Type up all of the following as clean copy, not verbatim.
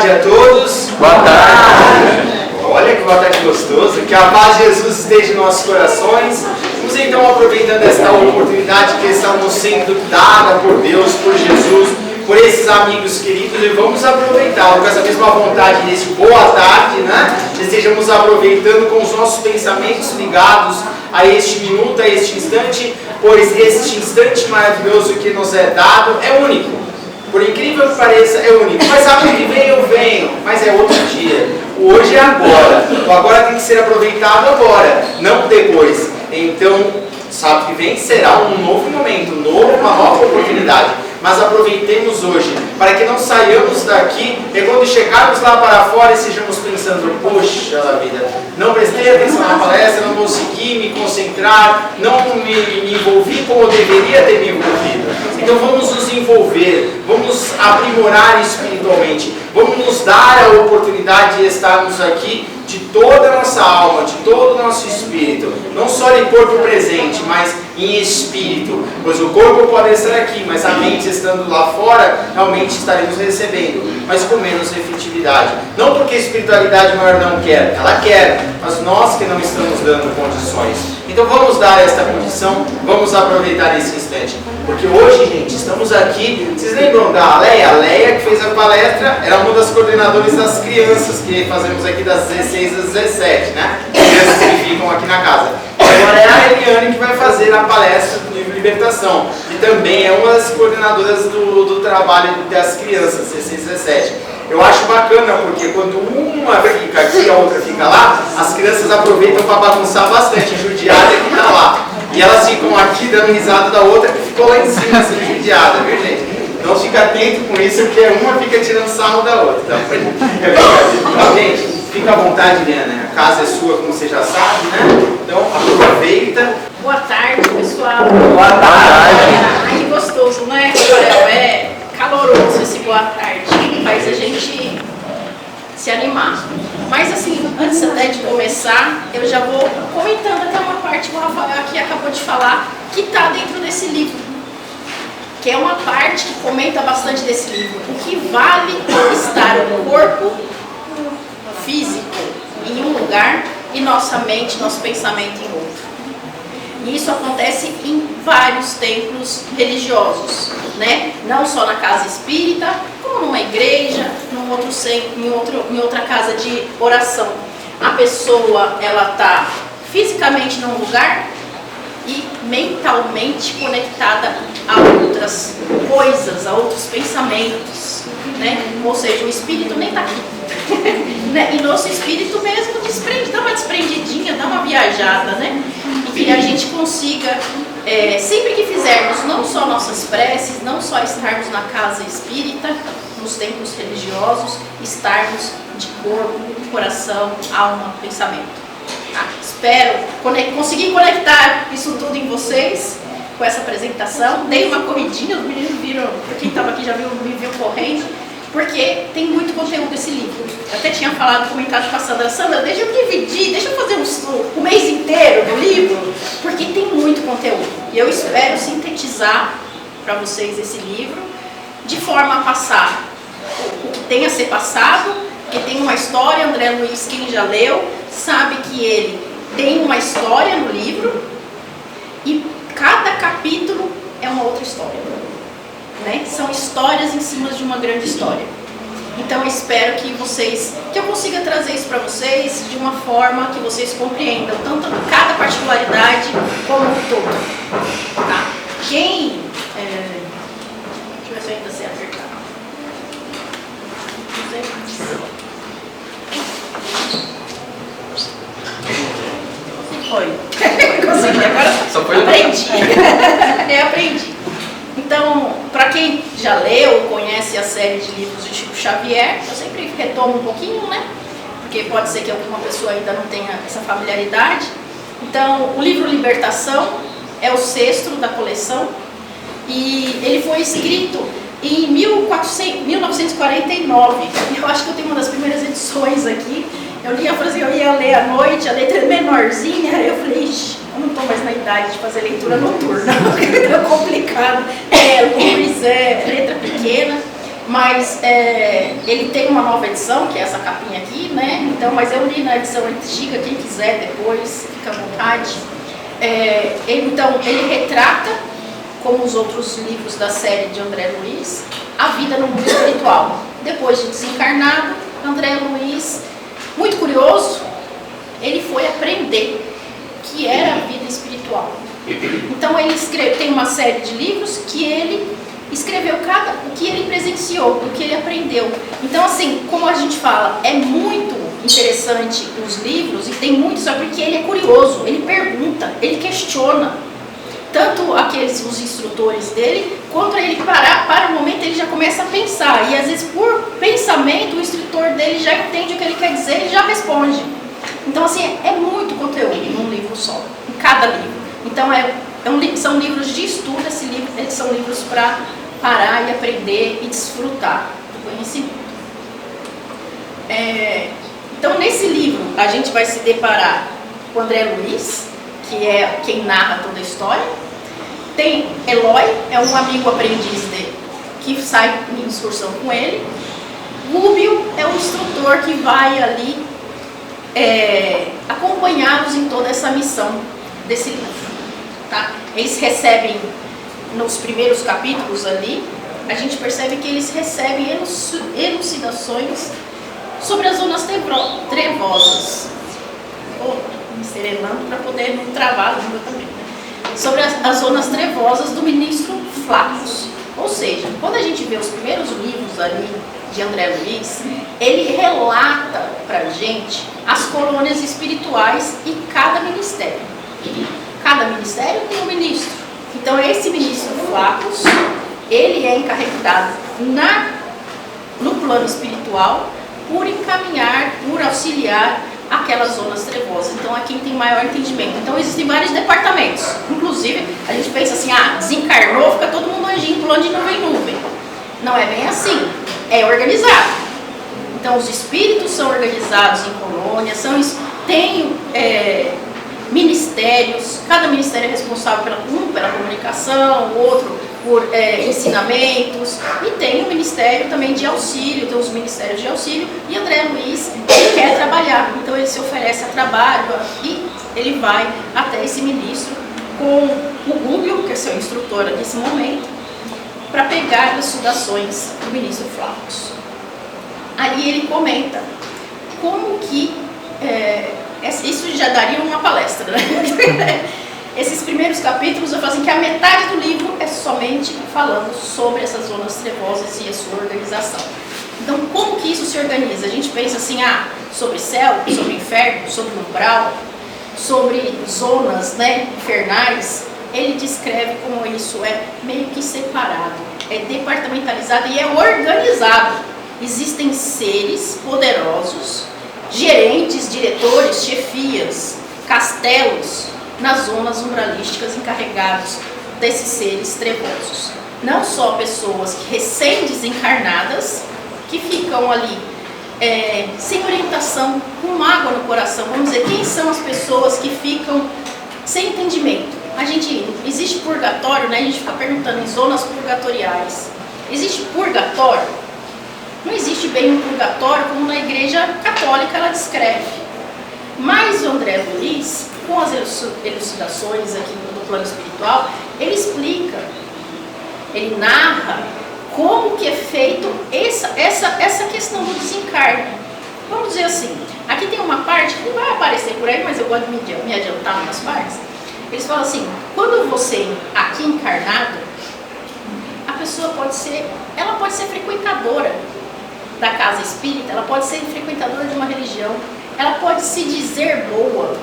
tarde a todos. Boa tarde. Olha que boa tarde gostoso. Que a paz de Jesus esteja em nossos corações. Vamos então aproveitando esta oportunidade que estamos sendo dada por Deus, por Jesus, por esses amigos queridos, e vamos aproveitar com essa mesma vontade desse boa tarde, né? Estejamos aproveitando com os nossos pensamentos ligados a este minuto, a este instante, pois este instante maravilhoso que nos é dado é único. Por incrível que pareça, é único. Mas sabe que vem, eu venho. Mas é outro dia. O hoje é agora. O agora tem que ser aproveitado agora, não depois. Então, sabe que vem será um novo momento, uma nova oportunidade. Mas aproveitemos hoje, para que não saiamos daqui e quando chegarmos lá para fora estejamos pensando, poxa vida, não prestei atenção na palestra, não consegui me concentrar, não me envolvi como eu deveria ter me envolvido. Então vamos nos envolver, vamos aprimorar espiritualmente, vamos nos dar a oportunidade de estarmos aqui de toda a nossa alma, de todo o nosso espírito, não só em corpo presente, mas em espírito, pois o corpo pode estar aqui, mas a mente estando lá fora, realmente estaremos recebendo, mas com menos efetividade. Não porque a espiritualidade maior não quer, ela quer, mas nós que não estamos dando condições. Então vamos dar esta condição, vamos aproveitar esse instante, porque hoje, gente, estamos aqui, vocês lembram da Leia? A Leia que fez a palestra, era uma das coordenadoras das crianças que fazemos aqui das 16 às 17, né? Crianças que ficam aqui na casa. Agora é a Eliane que vai fazer a palestra do livro Libertação, e também é uma das coordenadoras do trabalho das crianças, 16 e 17. Eu acho bacana porque quando uma fica aqui e a outra fica lá, as crianças aproveitam para bagunçar bastante, judiada que está lá. E elas ficam aqui dando risada da outra que ficou lá em cima sendo judiada, viu gente? Então fica atento com isso, porque uma fica tirando sarro da outra. Então, é verdade. Então, gente, fica à vontade, né? A casa é sua, como você já sabe, né? Então aproveita. Boa tarde, pessoal. Boa tarde. Ai, que gostoso, né, Rafael? É caloroso esse boa tarde. Faz a gente se animar. Mas assim, antes até de começar, eu já vou comentando até uma parte que o Rafael aqui acabou de falar, que está dentro desse livro. Que é uma parte que comenta bastante desse livro. O que vale estar o corpo físico em um lugar e nossa mente, nosso pensamento em outro. E isso acontece em vários templos religiosos, né? Não só na casa espírita, como numa igreja, em outra casa de oração. A pessoa, ela está fisicamente num lugar e mentalmente conectada a outras coisas, a outros pensamentos, né? Ou seja, o espírito nem está aqui. E nosso espírito mesmo dá uma desprendidinha, dá uma viajada, né? E que a gente consiga, sempre que fizermos não só nossas preces, não só estarmos na casa espírita, nos templos religiosos, estarmos de corpo, coração, alma, pensamento. Tá? Espero conseguir conectar isso tudo em vocês com essa apresentação. Dei uma corridinha, os meninos viram, quem estava aqui já me viu correndo, porque tem muito conteúdo esse livro. Eu até tinha falado, comentado com a Sandra, deixa eu dividir, deixa eu fazer o mês inteiro do livro, porque tem muito conteúdo. E eu espero sintetizar para vocês esse livro, de forma a passar o que tem a ser passado, porque tem uma história. André Luiz, quem já leu, sabe que ele tem uma história no livro, e cada capítulo é uma outra história. Né? São histórias em cima de uma grande história. Então eu espero que eu consiga trazer isso para vocês de uma forma que vocês compreendam tanto cada particularidade como um todo. Tá? Deixa eu ver se eu ainda sei acertar. Não sei mais. Consegui, agora Só foi aprendi. Aprendi. Então, para quem já leu, conhece a série de livros de Chico Xavier, eu sempre retomo um pouquinho, né? Porque pode ser que alguma pessoa ainda não tenha essa familiaridade. Então, o livro Libertação é o 6º da coleção, e ele foi escrito em 1949. Eu acho que eu tenho uma das primeiras edições aqui. Eu ia ler à noite, a letra é menorzinha, eu falei, eu não estou mais na idade de fazer leitura noturna, é complicado, luz, letra pequena. Mas ele tem uma nova edição, que é essa capinha aqui, né? Então, mas eu li na edição antiga, quem quiser depois, fica à vontade. Ele retrata, como os outros livros da série de André Luiz, a vida no mundo espiritual. Depois de desencarnado, André Luiz, muito curioso, ele foi aprender que era a vida espiritual. Então ele tem uma série de livros que ele escreveu o que ele presenciou, o que ele aprendeu. Então, assim, como a gente fala, é muito interessante os livros, e tem muito, só porque ele é curioso, ele pergunta, ele questiona. Tanto os instrutores dele, quanto ele para o momento ele já começa a pensar. E às vezes por pensamento o instrutor dele já entende o que ele quer dizer e já responde. Então, assim, é muito conteúdo num livro só, em cada livro. Então são livros de estudo, eles são livros para parar e aprender e desfrutar do conhecimento. Então, nesse livro, a gente vai se deparar com André Luiz, que é quem narra toda a história. Tem Eloy, é um amigo aprendiz dele, que sai em excursão com ele. Rubio é um instrutor que vai ali acompanhá-los em toda essa missão desse livro. Tá? Eles recebem, nos primeiros capítulos ali, a gente percebe que eles recebem elucidações sobre as zonas trevosas. Estou me serenando para poder não travar a língua também. Sobre as zonas trevosas do ministro Flaccus. Ou seja, quando a gente vê os primeiros livros ali de André Luiz, ele relata para a gente as colônias espirituais e cada ministério. Cada ministério tem um ministro. Então, esse ministro Flaccus, ele é encarregado no plano espiritual por encaminhar, por auxiliar aquelas zonas trevosas. Então, aqui tem maior entendimento. Então, existem vários departamentos. Inclusive, a gente pensa assim, desencarnou, fica todo mundo anjinho pulando de nuvem em nuvem. Não é bem assim. É organizado. Então, os espíritos são organizados em colônias, tem ministérios, cada ministério é responsável pela comunicação, o outro por ensinamentos, e tem o ministério também de auxílio, tem os ministérios de auxílio, e André Luiz, ele quer trabalhar, então ele se oferece a trabalho, e ele vai até esse ministro com o Rubio, que é seu instrutor nesse momento, para pegar as elucidações do ministro Flaccus. Aí ele comenta como que isso já daria uma palestra, né? Esses primeiros capítulos eu falo assim que a metade do livro é somente falando sobre essas zonas trevosas e a sua organização. Então, como que isso se organiza? A gente pensa assim, sobre céu, sobre inferno, sobre umbral, sobre zonas, né, infernais. Ele descreve como isso é meio que separado, é departamentalizado e é organizado. Existem seres poderosos, gerentes, diretores, chefias, castelos nas zonas umbralísticas encarregados desses seres trevosos. Não só pessoas recém-desencarnadas que ficam ali sem orientação, com mágoa no coração. Vamos dizer, quem são as pessoas que ficam sem entendimento? Existe purgatório, né? A gente fica perguntando em zonas purgatoriais. Existe purgatório? Não existe bem um purgatório como na Igreja Católica ela descreve. Mas o André Luiz, com as elucidações aqui no plano espiritual, ele explica, ele narra como que é feito essa questão do desencarne. Vamos dizer assim, aqui tem uma parte que não vai aparecer por aí, mas eu gosto de me adiantar umas partes. Eles falam assim, quando você aqui encarnado, a pessoa pode ser frequentadora da casa espírita, ela pode ser frequentadora de uma religião, ela pode se dizer boa,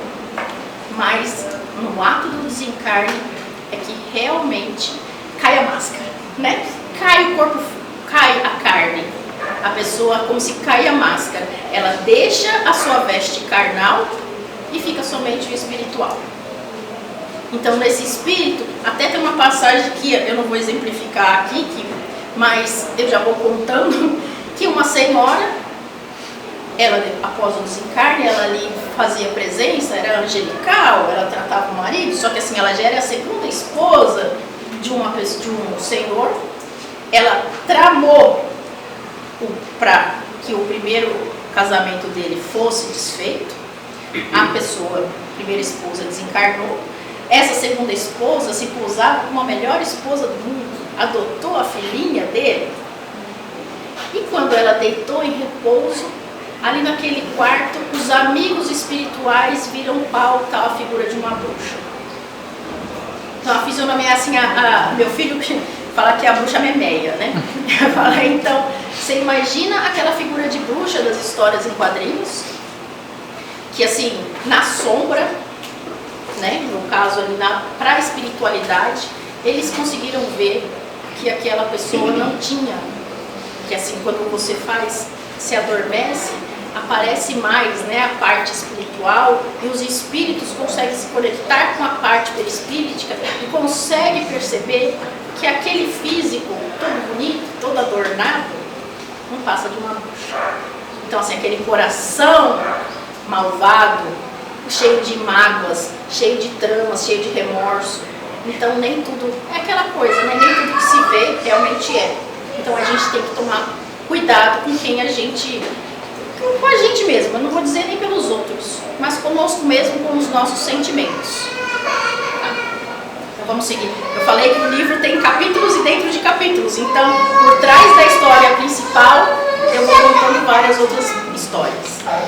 mas no ato do desencarne é que realmente cai a máscara, né? Cai o corpo, cai a carne, a pessoa como se cai a máscara, ela deixa a sua veste carnal e fica somente o espiritual. Então, nesse espírito, até tem uma passagem que eu não vou exemplificar aqui, mas eu já vou contando, que uma senhora, ela após o desencarne, ela ali fazia presença, era angelical, ela tratava o marido, só que assim, ela já era a segunda esposa de um senhor, ela tramou para que o primeiro casamento dele fosse desfeito. A pessoa, a primeira esposa, desencarnou. Essa segunda esposa se posava como a melhor esposa do mundo, adotou a filhinha dele. E quando ela deitou em repouso, ali naquele quarto, os amigos espirituais viram pautar a figura de uma bruxa. Então a fisionomia é assim, meu filho fala que é a bruxa memeia, né? Fala, então, você imagina aquela figura de bruxa das histórias em quadrinhos, que assim, na sombra, né, no caso ali para a espiritualidade, eles conseguiram ver que aquela pessoa não tinha, que assim, quando você se adormece, aparece mais, né, a parte espiritual, e os espíritos conseguem se conectar com a parte perispírita e conseguem perceber que aquele físico todo bonito, todo adornado, não passa de uma bruxa. Então assim, aquele coração malvado, cheio de mágoas, cheio de tramas, cheio de remorso. Então nem tudo é aquela coisa, né? Nem tudo que se vê realmente é. Então a gente tem que tomar cuidado com quem a gente, com a gente mesmo. Eu não vou dizer nem pelos outros, mas conosco mesmo, com os nossos sentimentos. Tá? Então vamos seguir. Eu falei que o livro tem capítulos e dentro de capítulos. Então, por trás da história principal, eu vou contando várias outras histórias. Tá?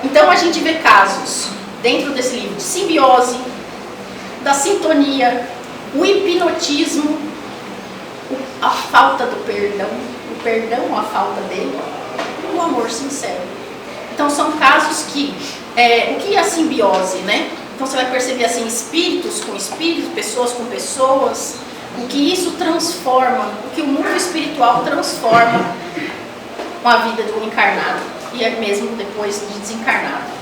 Então a gente vê casos dentro desse livro de simbiose, da sintonia, o hipnotismo, a falta do perdão, o perdão ou a falta dele, e o amor sincero. Então são casos que, o que é a simbiose, né? Então você vai perceber assim, espíritos com espíritos, pessoas com pessoas, o que isso transforma, o que o mundo espiritual transforma com a vida do encarnado, e é mesmo depois de desencarnado.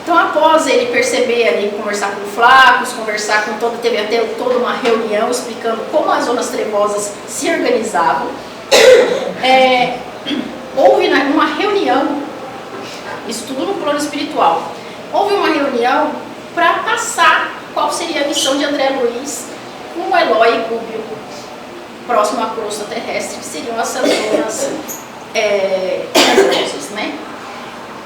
Então, após ele perceber ali, conversar com Flacos, conversar com teve até toda uma reunião explicando como as zonas trevosas se organizavam, houve uma reunião, isso tudo no plano espiritual, houve uma reunião para passar qual seria a missão de André Luiz com Eloy e Gúbio, próximo à crosta terrestre, que seriam essas zonas trevosas, né?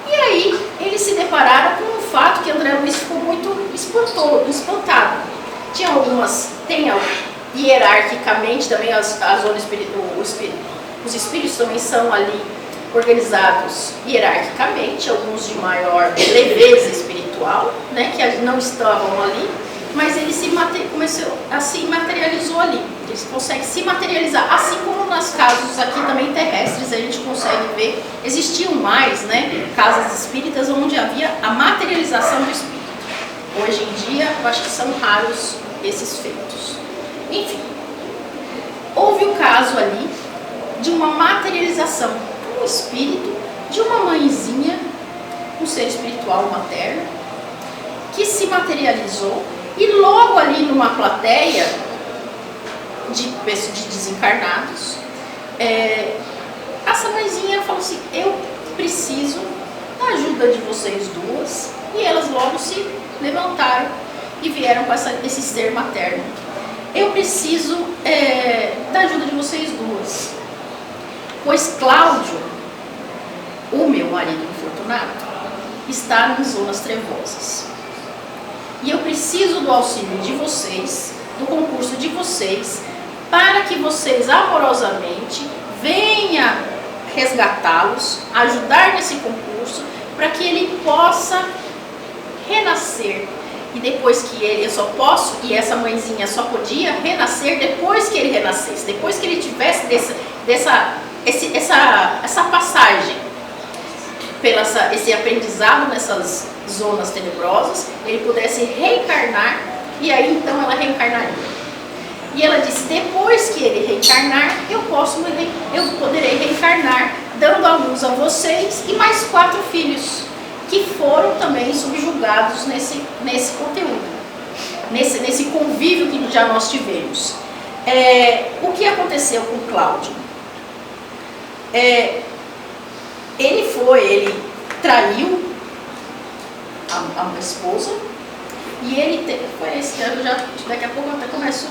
E aí, eles se depararam com o fato que André Luiz ficou muito espantado. Tinha algumas, hierarquicamente também as zonas os espíritos também são ali organizados hierarquicamente, alguns de maior leveza espiritual, né, que não estavam ali, mas ele começou a se materializou ali. Eles conseguem se materializar, assim como nas casas aqui também terrestres a gente consegue ver, existiam mais, né, casas espíritas onde havia a materialização do espírito. Hoje em dia, eu acho que são raros esses feitos. Enfim, houve o caso ali de uma materialização do espírito de uma mãezinha, um ser espiritual materno, que se materializou e logo ali numa plateia de desencarnados, essa mãezinha falou assim, eu preciso da ajuda de vocês duas, e elas logo se levantaram e vieram com esse ser materno. Eu preciso da ajuda de vocês duas, pois Cláudio, o meu marido infortunado, está em zonas trevosas. E eu preciso do auxílio de vocês, do concurso de vocês, para que vocês amorosamente venham resgatá-los, ajudar nesse concurso, para que ele possa renascer. E depois que eu só posso, e essa mãezinha só podia renascer depois que ele renascesse, depois que ele tivesse essa passagem, esse aprendizado nessas zonas tenebrosas, ele pudesse reencarnar, e aí então ela reencarnaria. E ela disse, depois que ele reencarnar, eu poderei reencarnar, dando à luz a vocês e mais 4 filhos, que foram também subjugados nesse conteúdo, nesse convívio que já nós tivemos. O que aconteceu com Cláudio? Ele traiu a esposa, e ele foi esse ano, daqui a pouco eu até começo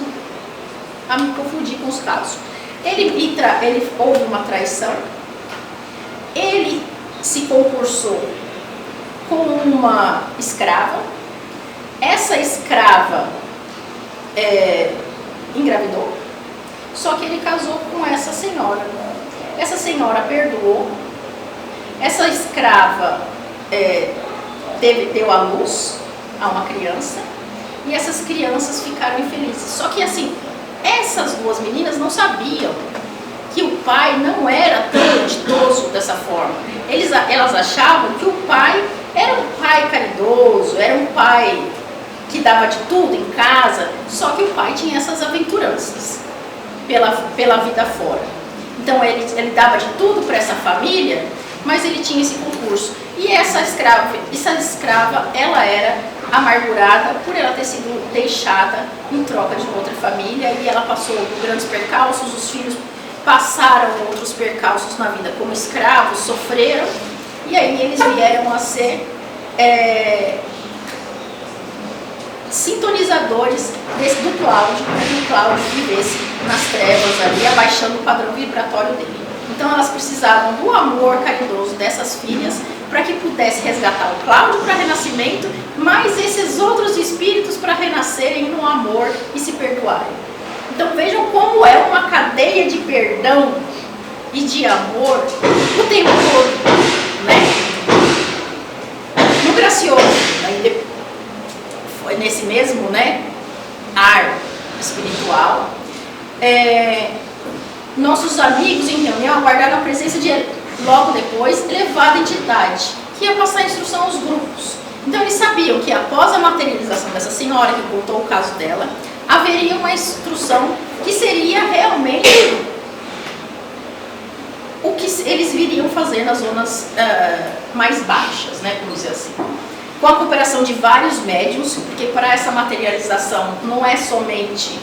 a me confundir com os casos. Ele houve uma traição, ele se concursou com uma escrava, essa escrava engravidou, só que ele casou com essa senhora perdoou, essa escrava deu à luz a uma criança, e essas crianças ficaram infelizes. Só que assim, essas duas meninas não sabiam que o pai não era tão ditoso dessa forma. Elas achavam que o pai era um pai caridoso, era um pai que dava de tudo em casa, só que o pai tinha essas aventuranças pela vida fora. Então ele dava de tudo para essa família, mas ele tinha esse concurso. E essa escrava, ela era amargurada por ela ter sido deixada em troca de outra família, e ela passou por grandes percalços, os filhos passaram outros percalços na vida como escravos, sofreram, e aí eles vieram a ser sintonizadores do Cláudio, para que o Cláudio vivesse nas trevas ali, abaixando o padrão vibratório dele. Então elas precisavam do amor caridoso dessas filhas para que pudesse resgatar o Cláudio para renascimento, mas esses outros espíritos para renascerem no amor e se perdoarem. Então vejam como é uma cadeia de perdão e de amor o tempo todo, né? No Gracioso, foi nesse mesmo, ar espiritual, nossos amigos em reunião aguardaram a presença de, logo depois, elevada entidade, que ia passar a instrução aos grupos. Então eles sabiam que após a materialização dessa senhora, que contou o caso dela, haveria uma instrução que seria realmente o que eles viriam fazer nas zonas mais baixas, vamos dizer assim. Com a cooperação de vários médiuns, porque para essa materialização não é somente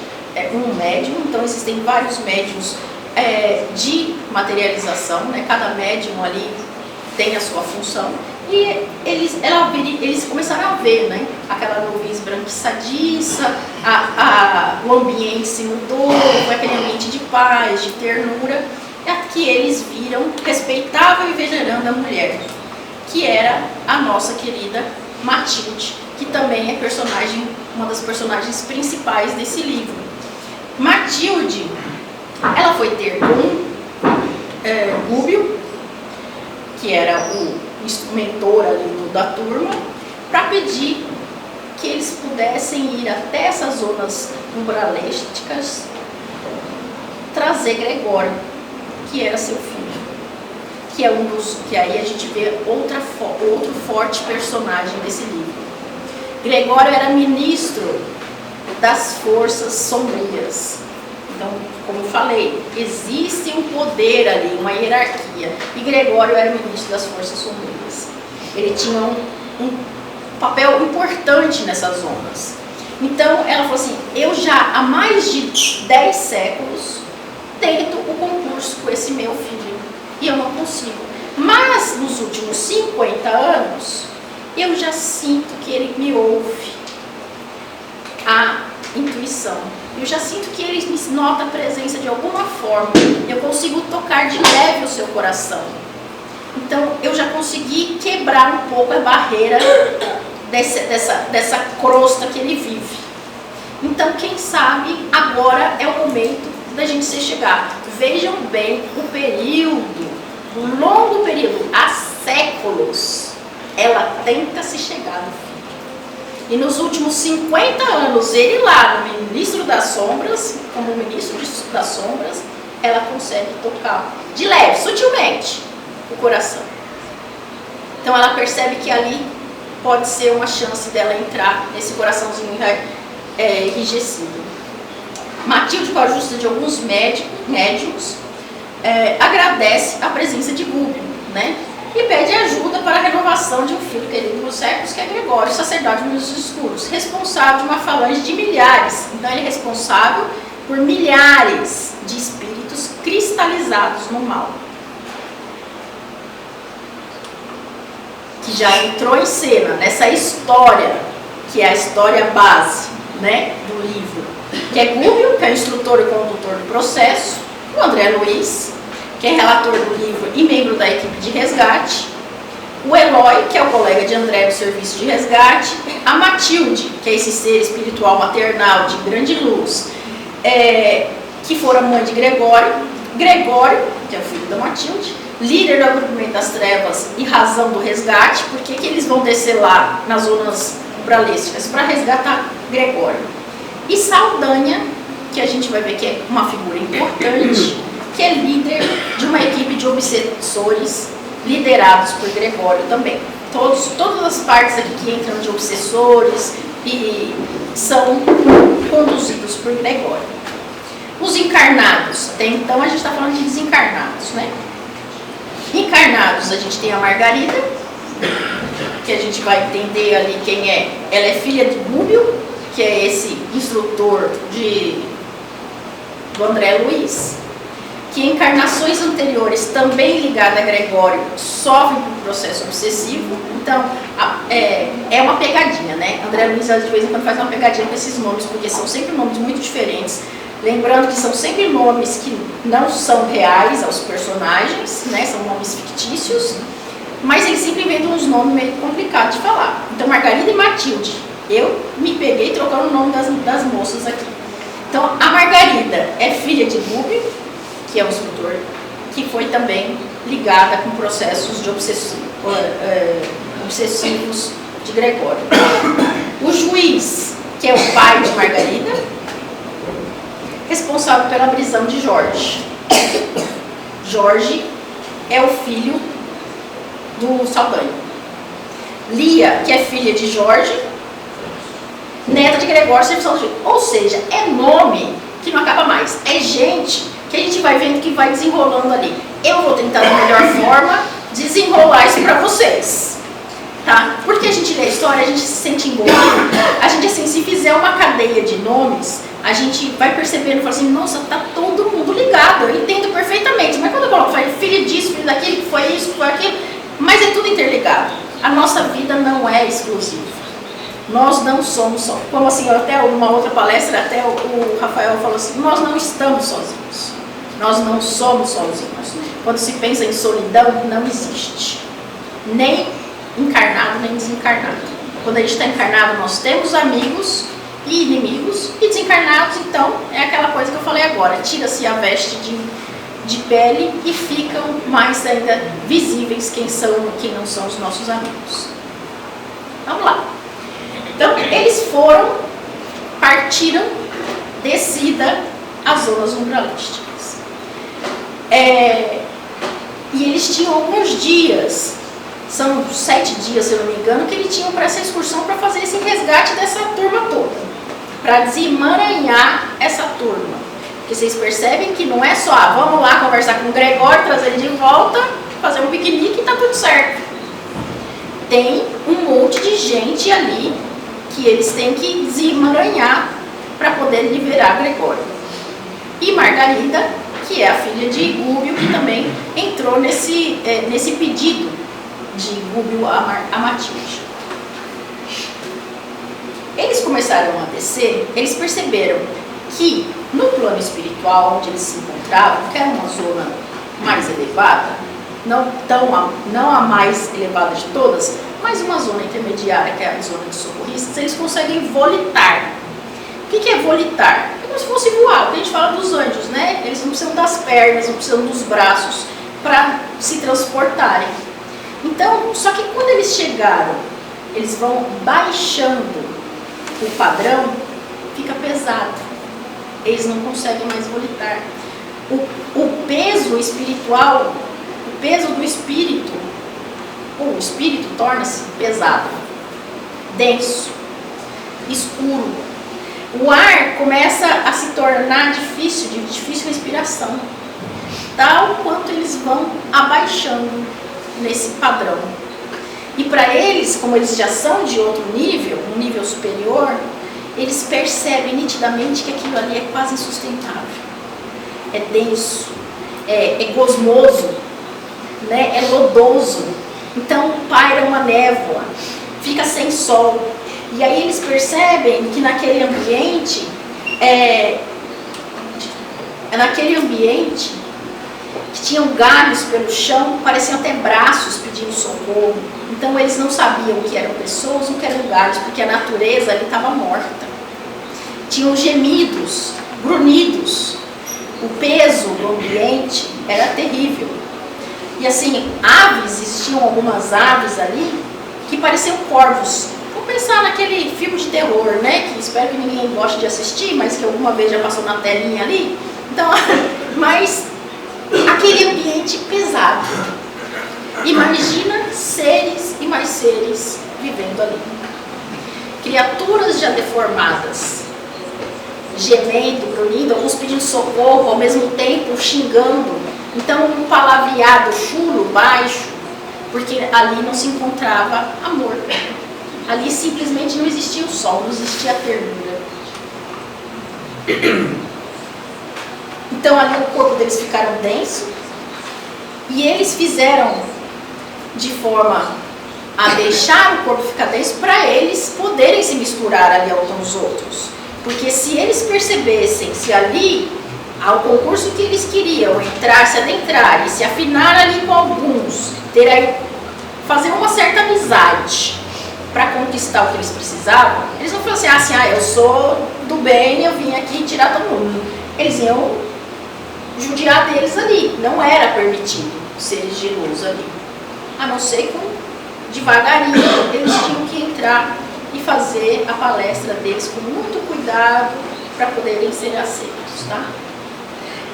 um médium, então existem vários médiuns de materialização, cada médium ali tem a sua função, e eles começaram a ver, aquela nuvem esbranquiçadiça, o ambiente se mudou, foi aquele ambiente de paz, de ternura, que eles viram, respeitavam e venerando a mulher, que era a nossa querida Matilde, que também é uma das personagens principais desse livro. Matilde, ela foi ter com Gúbio, que era o mentor ali da turma, para pedir que eles pudessem ir até essas zonas umbralísticas, trazer Gregório, que era seu filho, que é que aí a gente vê outro forte personagem desse livro. Gregório era ministro das forças sombrias. Então, como eu falei, existe um poder ali, uma hierarquia. E Gregório era ministro das forças sombrias. Ele tinha um papel importante nessas zonas. Então, ela falou assim, eu já há mais de 10 séculos tento o concurso com esse meu filho. E eu não consigo. Mas, nos últimos 50 anos, eu já sinto que ele me ouve. A intuição. Eu já sinto que ele me nota a presença de alguma forma. Eu consigo tocar de leve o seu coração. Então, eu já consegui quebrar um pouco a barreira dessa crosta que ele vive. Então, quem sabe, agora é o momento da gente se chegar. Vejam bem o período, um longo período, há séculos, ela tenta se chegar no fim. E nos últimos 50 anos, ele lá, no Ministro das Sombras, como Ministro das Sombras, ela consegue tocar de leve, sutilmente, o coração. Então ela percebe que ali pode ser uma chance dela entrar nesse coraçãozinho enrijecido. Matilde, com a ajuda de alguns médiums, agradece a presença de Gúbio, e pede ajuda para a renovação de um filho querido nos séculos, que é Gregório, sacerdote dos escuros, responsável de uma falange de milhares. Então ele é responsável por milhares de espíritos cristalizados no mal, que já entrou em cena nessa história, que é a história base, do livro, que é Gúbio, que é instrutor e condutor do processo, o André Luiz, que é relator do livro e membro da equipe de resgate, o Eloy, que é o colega de André do serviço de resgate, a Matilde, que é esse ser espiritual maternal de grande luz, que fora mãe de Gregório, que é o filho da Matilde, líder do agrupamento das trevas e razão do resgate, porque que eles vão descer lá nas zonas umbralísticas para resgatar Gregório. E Saldanha, que a gente vai ver que é uma figura importante, que é líder de uma equipe de obsessores liderados por Gregório também. Todas as partes aqui que entram de obsessores e são conduzidos por Gregório. Os encarnados, até então a gente está falando de desencarnados, né? Encarnados, a gente tem a Margarida, que a gente vai entender ali quem é. Ela é filha de Gúbio, que é esse instrutor do André Luiz, que em encarnações anteriores, também ligada a Gregório, sofre por processo obsessivo. Então, é uma pegadinha, né? André Luiz, de vez em quando, faz uma pegadinha com esses nomes, porque são sempre nomes muito diferentes. Lembrando que são sempre nomes que não são reais aos personagens, né? São nomes fictícios, mas eles sempre inventam uns nomes meio complicados de falar. Então, Margarida e Matilde. Eu me peguei trocando o nome das moças aqui. Então, a Margarida é filha de Gúbio, que é um instrutor, que foi também ligada com processos de obsessivos de Gregório. O juiz, que é o pai de Margarida, responsável pela prisão de Jorge. Jorge é o filho do Saldanha. Lia, que é filha de Jorge, neta de Gregório, ou seja, é nome que não acaba mais. É gente que a gente vai vendo que vai desenrolando ali. Eu vou tentar da melhor forma desenrolar isso para vocês, tá? Porque a gente lê a história, a gente se sente envolvido. A gente, assim, se fizer uma cadeia de nomes, a gente vai percebendo, fala assim, nossa, tá todo mundo ligado, eu entendo perfeitamente. Mas quando eu coloco, filho disso, filho daquilo, foi isso, foi aquilo, mas é tudo interligado. A nossa vida não é exclusiva. Nós não somos só. Como assim, até uma outra palestra, até o Rafael falou assim, nós não estamos sozinhos. Nós não somos sozinhos. Quando se pensa em solidão, não existe. Nem encarnado, nem desencarnado. Quando a gente está encarnado, nós temos amigos e inimigos, e desencarnados, então, é aquela coisa que eu falei agora, tira-se a veste de pele e ficam mais ainda visíveis quem são e quem não são os nossos amigos. Vamos lá. Então, eles partiram, descida às zonas umbralísticas. E eles tinham alguns dias, são 7 dias, se eu não me engano, que eles tinham para essa excursão, para fazer esse resgate dessa turma toda, para desemaranhar essa turma. Porque vocês percebem que não é só, vamos lá conversar com o Gregório, trazer ele de volta, fazer um piquenique e tá tudo certo. Tem um monte de gente ali que eles têm que desemaranhar para poder liberar Gregório. E Margarida, que é a filha de Gúbio, que também entrou nesse pedido de Gúbio a Matilde. Eles começaram a descer, eles perceberam que no plano espiritual onde eles se encontravam, que era uma zona mais elevada, não a mais elevada de todas, mas uma zona intermediária, que é a zona de socorristas, eles conseguem volitar. O que é volitar? É como se fosse voar, a gente fala dos anjos, né? Eles não precisam das pernas, não precisam dos braços para se transportarem. Então, só que quando eles chegaram, eles vão baixando o padrão, fica pesado. Eles não conseguem mais volitar. O peso espiritual, o peso do espírito, o espírito torna-se pesado, denso, escuro. O ar começa a se tornar difícil, de difícil respiração, tal quanto eles vão abaixando nesse padrão. E para eles, como eles já são de outro nível, um nível superior, eles percebem nitidamente que aquilo ali é quase insustentável. É denso, é gosmoso, né? É lodoso. Então paira uma névoa, fica sem sol. E aí eles percebem que naquele ambiente naquele ambiente que tinham galhos pelo chão, pareciam até braços pedindo socorro. Então eles não sabiam o que eram pessoas, o que eram galhos, porque a natureza ali estava morta. Tinham gemidos, grunhidos. O peso do ambiente era terrível. E assim, aves, existiam algumas aves ali que pareciam corvos. Vou pensar naquele filme de terror, né? Que espero que ninguém goste de assistir, mas que alguma vez já passou na telinha ali. Então, mas aquele ambiente pesado. Imagina seres e mais seres vivendo ali. Criaturas já deformadas, gemendo, grunhindo, alguns pedindo socorro, ao mesmo tempo xingando. Então, um palavreado chulo, baixo, porque ali não se encontrava amor. Ali simplesmente não existia o sol, não existia a ternura. Então ali o corpo deles ficaram denso e eles fizeram de forma a deixar o corpo ficar denso para eles poderem se misturar ali aos outros. Porque se eles percebessem, se ali, ao concurso que eles queriam entrar, se adentrar e se afinar ali com alguns, fazer uma certa amizade para conquistar o que eles precisavam, eles não falavam assim, eu sou do bem, eu vim aqui tirar todo mundo. Eles iam judiar deles ali, não era permitido seres de luz ali. A não ser que devagarinho eles tinham que entrar e fazer a palestra deles com muito cuidado para poderem ser aceitos, tá?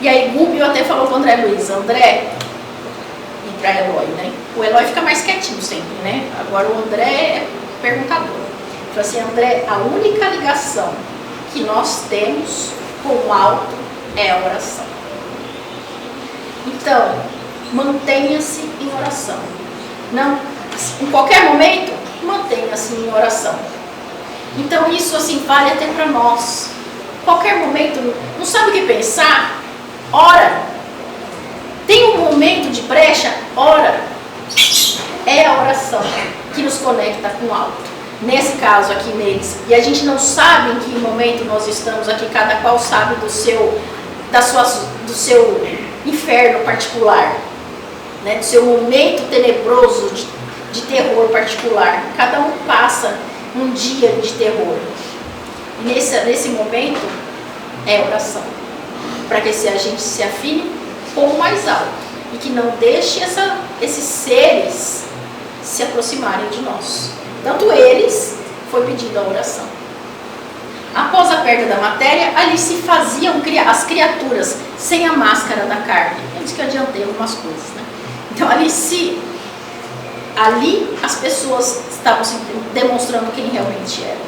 E aí Gúbio até falou para o André Luiz, André, e para Eloy, né? O Eloy fica mais quietinho sempre, né? Agora o André é perguntador. Ele falou assim, André, a única ligação que nós temos com o alto é a oração. Então, mantenha-se em oração. Não, em qualquer momento, mantenha-se em oração. Então isso assim vale até para nós. Qualquer momento, não sabe o que pensar? Ora. Tem um momento de brecha? Ora. É a oração que nos conecta com o alto. Nesse caso aqui neles. E a gente não sabe em que momento nós estamos aqui, cada qual sabe do seu inferno particular, né? Do seu momento tenebroso de terror particular. Cada um passa um dia de terror. E nesse momento é oração. Para que a gente se afine com o mais alto. E que não deixe esses seres se aproximarem de nós. Tanto eles, foi pedida a oração. Após a perda da matéria, ali se faziam as criaturas sem a máscara da carne. Eu disse que eu adiantei algumas coisas, né? Então ali as pessoas estavam se demonstrando quem realmente eram.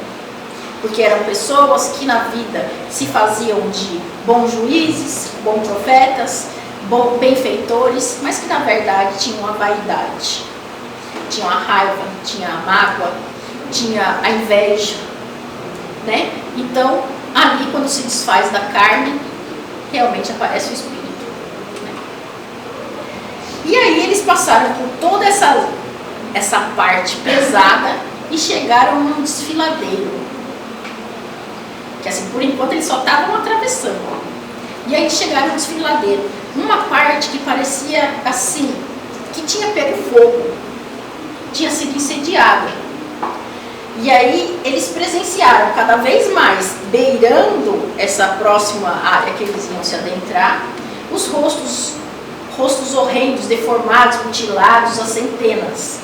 Porque eram pessoas que na vida se faziam de bons juízes, bons profetas, benfeitores, mas que na verdade tinham a vaidade. Tinham a raiva, tinha a mágoa, tinha a inveja, né? Então, ali quando se desfaz da carne, realmente aparece o Espírito, né? E aí eles passaram por toda essa parte pesada e chegaram num desfiladeiro. Que assim, por enquanto eles só estavam atravessando. E aí chegaram no desfiladeiro. Uma parte que parecia assim, que tinha pego fogo, tinha sido incendiada. E aí eles presenciaram cada vez mais, beirando essa próxima área que eles iam se adentrar, os rostos horrendos, deformados, mutilados a centenas.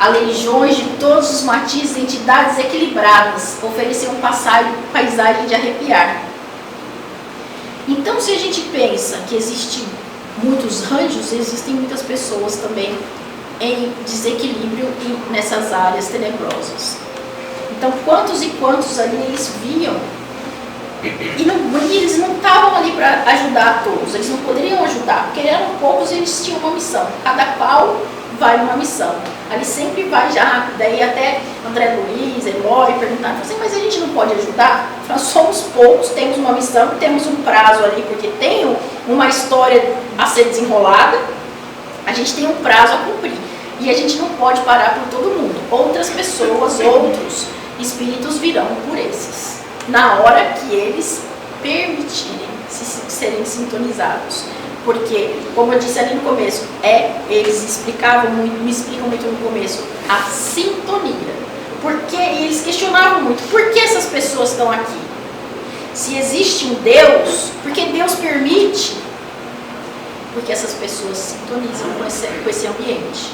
Aleijões de todos os matizes, entidades equilibradas, ofereciam paisagem de arrepiar. Então, se a gente pensa que existem muitos anjos, existem muitas pessoas também em desequilíbrio nessas áreas tenebrosas. Então, quantos e quantos ali eles viam? E eles não estavam ali para ajudar a todos, eles não poderiam ajudar, porque eram poucos e eles tinham uma missão. Cada qual vai numa missão. Ali sempre vai já, daí até André Luiz, Eloy perguntaram assim, mas a gente não pode ajudar? Nós somos poucos, temos uma missão, temos um prazo ali, porque tem uma história a ser desenrolada, a gente tem um prazo a cumprir. E a gente não pode parar por todo mundo. Outras pessoas, outros espíritos virão por esses, na hora que eles permitirem serem sintonizados. Porque, como eu disse ali no começo, eles explicavam muito, me explicam muito no começo, a sintonia. Porque eles questionavam muito, por que essas pessoas estão aqui? Se existe um Deus, por que Deus permite? Porque essas pessoas sintonizam com esse ambiente.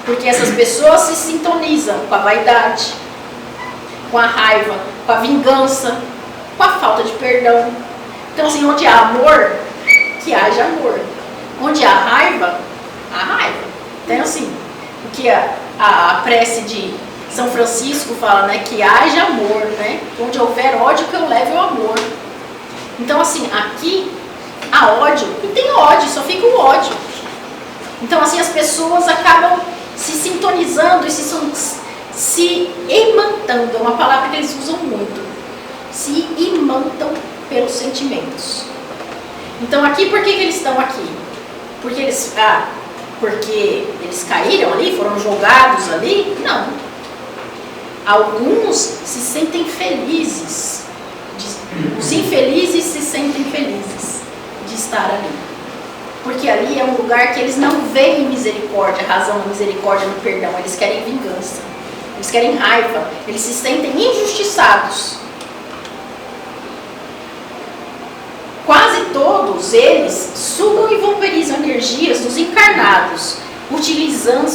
Porque essas pessoas se sintonizam com a vaidade, com a raiva, com a vingança, com a falta de perdão. Então, assim, onde há amor, que haja amor. Onde há raiva, há raiva. Então, assim, o que a prece de São Francisco fala, né, que haja amor, né? Onde houver ódio, que eu leve o amor. Então, assim, aqui há ódio, e tem ódio, só fica o ódio. Então, assim, as pessoas acabam se sintonizando e se imantando, é uma palavra que eles usam muito. Se imantam pelos sentimentos. Então, aqui, por que eles estão aqui? Porque eles caíram ali, foram jogados ali? Não. Alguns se sentem felizes. Os infelizes se sentem felizes de estar ali. Porque ali é um lugar que eles não veem misericórdia, razão da misericórdia no perdão. Eles querem vingança. Eles querem raiva. Eles se sentem injustiçados. Quase todos eles sugam e vampirizam energias dos encarnados, utilizando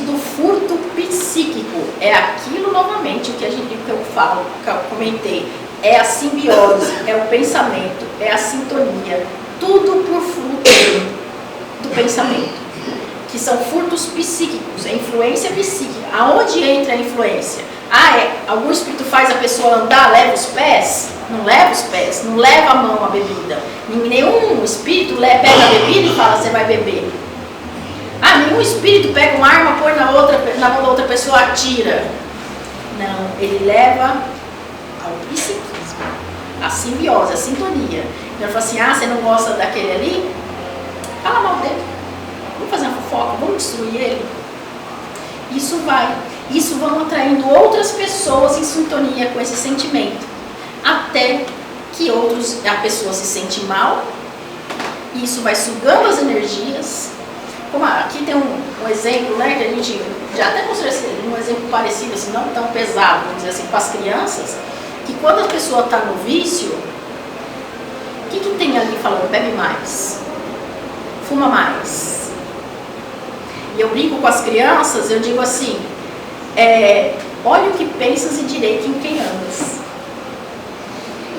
do furto psíquico. É aquilo novamente que eu falo, que eu comentei. É a simbiose, é o pensamento, é a sintonia. Tudo por fruto do pensamento. Que são furtos psíquicos, é influência psíquica. Aonde entra a influência? Algum espírito faz a pessoa andar, leva os pés? Não leva os pés, não leva a mão a bebida. Nenhum espírito pega a bebida e fala, você vai beber. Nenhum espírito pega uma arma, põe na mão da outra pessoa, atira. Não, ele leva ao psiquismo, a simbiose, a sintonia. Então ele fala assim, você não gosta daquele ali? Fala mal dele. Vamos fazer uma fofoca, vamos destruir ele. Isso vão atraindo outras pessoas em sintonia com esse sentimento. Até que a pessoa se sente mal, e isso vai sugando as energias. Como aqui tem um exemplo, né, que a gente já até mostrou um exemplo parecido, assim, não tão pesado, vamos dizer assim, com as crianças, que quando a pessoa está no vício, o que tem ali falando? Bebe mais, fuma mais. E eu brinco com as crianças, eu digo assim, olha o que pensas e direito em quem andas.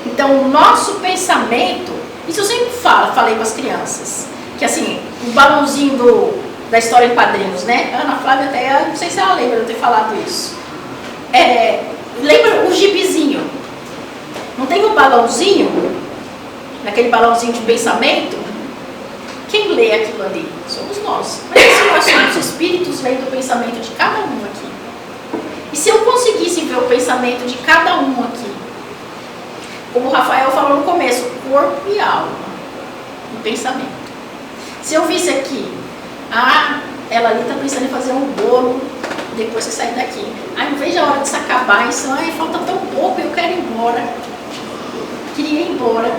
Então, o nosso pensamento, isso eu sempre falei com as crianças, que assim, o balãozinho da história em quadrinhos, né? Ana Flávia até, não sei se ela lembra de eu ter falado isso. Lembra o gibizinho? Não tem um balãozinho, naquele balãozinho de pensamento? Quem lê aquilo ali? Somos nós. Mas se nós somos espíritos lendo o pensamento de cada um aqui. E se eu conseguisse ver o pensamento de cada um aqui, como o Rafael falou no começo, corpo e alma, o pensamento. Se eu visse aqui, ela ali está pensando em fazer um bolo depois que sair daqui. Não vejo a hora disso acabar, isso, falta tão pouco, eu quero ir embora. Queria ir embora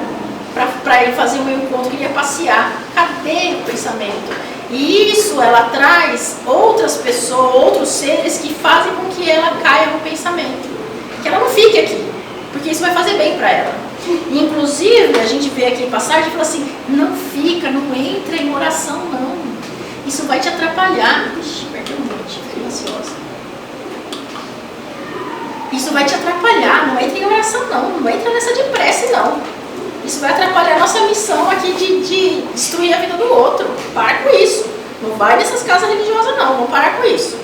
para ir fazer o meu encontro, queria passear. Cadê o pensamento? E isso ela traz outras pessoas, outros seres que fazem com que ela caia no pensamento. Que ela não fique aqui, porque isso vai fazer bem para ela. E, inclusive, a gente vê aqui em passagem e fala assim, não fica, não entra em oração não. Isso vai te atrapalhar. Ixi, perdeu um monte, fiquei ansiosa. Isso vai te atrapalhar, não entra em oração não entra nessa de prece não. Isso vai atrapalhar a nossa missão aqui de destruir a vida do outro. Para com isso. Não vai nessas casas religiosas não, vamos parar com isso.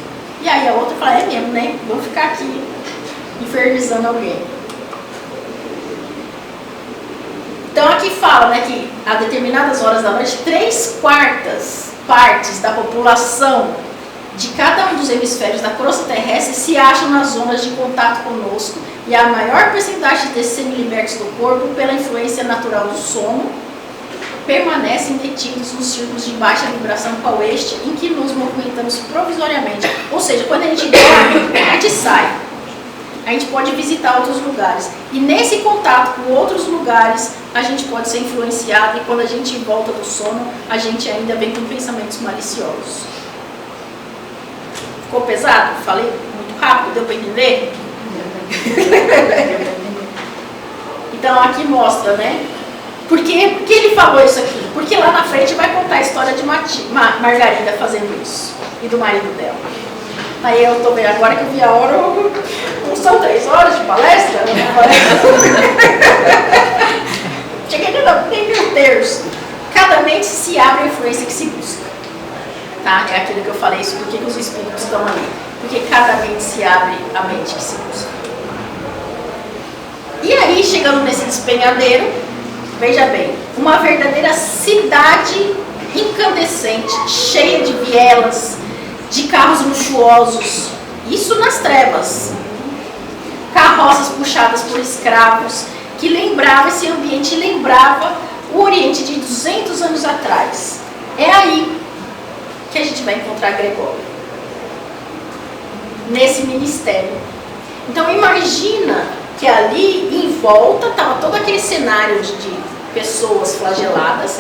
E aí a outra fala, mesmo, né? Vamos ficar aqui infernizando alguém. Então aqui fala, né, que a determinadas horas da noite, 3/4 partes da população de cada um dos hemisférios da crosta terrestre se acham nas zonas de contato conosco e a maior porcentagem desses semilibertos do corpo, pela influência natural do sono, permanecem detidos nos círculos de baixa vibração qual este, em que nos movimentamos provisoriamente. Ou seja, quando a gente dorme, a gente sai. a gente pode visitar outros lugares. E nesse contato com outros lugares, a gente pode ser influenciado, e quando a gente volta do sono, a gente ainda vem com pensamentos maliciosos. Ficou pesado? Falei muito rápido, deu para entender? Então aqui mostra, né? Por que ele falou isso aqui? Porque lá na frente vai contar a história de Margarida fazendo isso, e do marido dela. Aí eu tô vendo, agora que eu vi a hora, não são 3 horas de palestra? Cheguei nem no terço. Cada mente se abre a influência que se busca. Tá? É aquilo que eu falei, isso por que os espíritos estão ali. Porque cada mente se abre a mente que se busca. E aí, chegando nesse despenhadeiro, veja bem, uma verdadeira cidade incandescente, cheia de vielas, de carros luxuosos, isso nas trevas, carroças puxadas por escravos, que lembrava, esse ambiente lembrava o Oriente de 200 anos atrás. É aí que a gente vai encontrar Gregório, nesse ministério. Então imagina que ali em volta estava todo aquele cenário de pessoas flageladas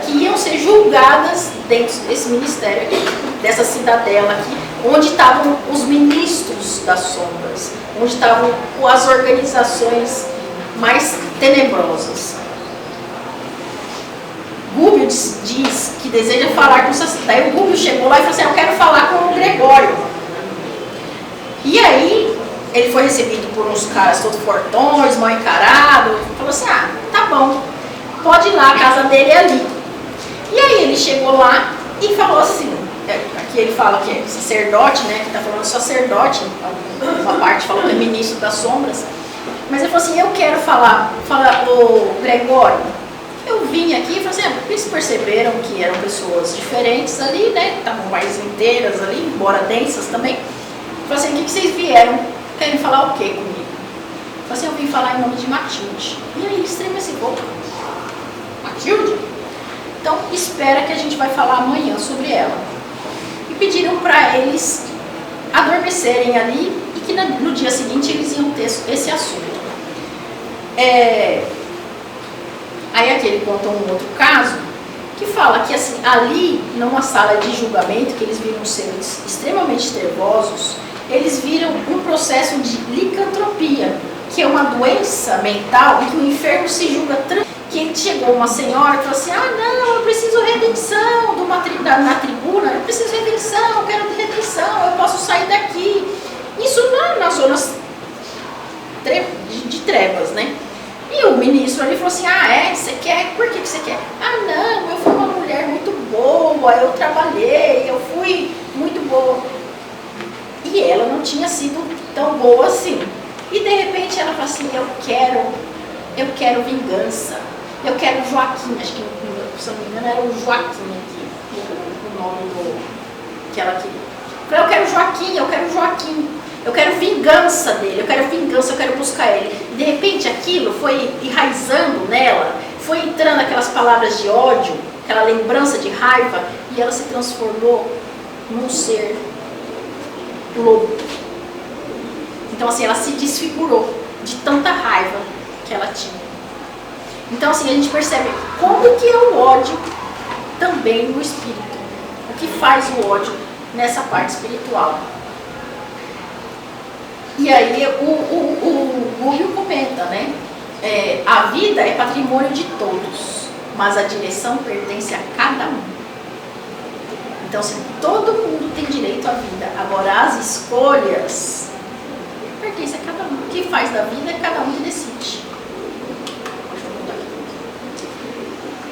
que iam ser julgadas dentro desse ministério aqui, dessa cidadela aqui, onde estavam os ministros das sombras, onde estavam as organizações mais tenebrosas. Gúbio diz que deseja falar com o sacerdote. Daí o Gúbio chegou lá e falou assim: eu quero falar com o Gregório. E aí ele foi recebido por uns caras todos fortões, mal encarados. Falou assim: ah, tá bom, pode ir lá, a casa dele é ali. E aí ele chegou lá e falou assim, aqui ele fala que é sacerdote, né, que tá falando sacerdote, uma parte falou que é ministro das sombras, mas ele falou assim: eu quero falar, ô Gregório, eu vim aqui e falei assim: eles perceberam que eram pessoas diferentes ali, né, estavam mais inteiras ali, embora densas também. Falei assim: o que vocês vieram? Querem falar o que comigo? Falei assim: eu vim falar em nome de Matilde. E aí ele estremeceu: Matilde? Então espera que a gente vai falar amanhã sobre ela. E pediram para eles adormecerem ali e que no dia seguinte eles iam ter esse assunto. Aí aqui ele conta um outro caso que fala que assim, ali numa sala de julgamento, que eles viram seres extremamente trevosos, eles viram um processo de licantropia, que é uma doença mental em que o enfermo se julga que chegou uma senhora e falou assim: ah não, eu preciso redenção na tribuna, eu preciso redenção, eu quero redenção, eu posso sair daqui. Isso nas zonas de trevas, né? E o ministro ali falou assim: ah você quer? Por que você quer? Ah não, eu fui uma mulher muito boa, eu trabalhei, eu fui muito boa. E ela não tinha sido tão boa assim. E de repente ela falou assim: eu quero vingança. Eu quero Joaquim. Acho que, se não me engano, era o Joaquim aqui, o nome que ela queria. Eu falei: eu quero Joaquim, eu quero Joaquim. Eu quero vingança dele, eu quero vingança, eu quero buscar ele. E de repente aquilo foi enraizando nela, foi entrando aquelas palavras de ódio, aquela lembrança de raiva, e ela se transformou num ser lobo. Então assim, ela se desfigurou de tanta raiva que ela tinha. Então assim, a gente percebe como que é o ódio também no espírito. O que faz o ódio nessa parte espiritual. E aí o Gúbio comenta, né? A vida é patrimônio de todos, mas a direção pertence a cada um. Então assim, todo mundo tem direito à vida. Agora as escolhas pertencem a cada um. O que faz da vida é cada um que decide.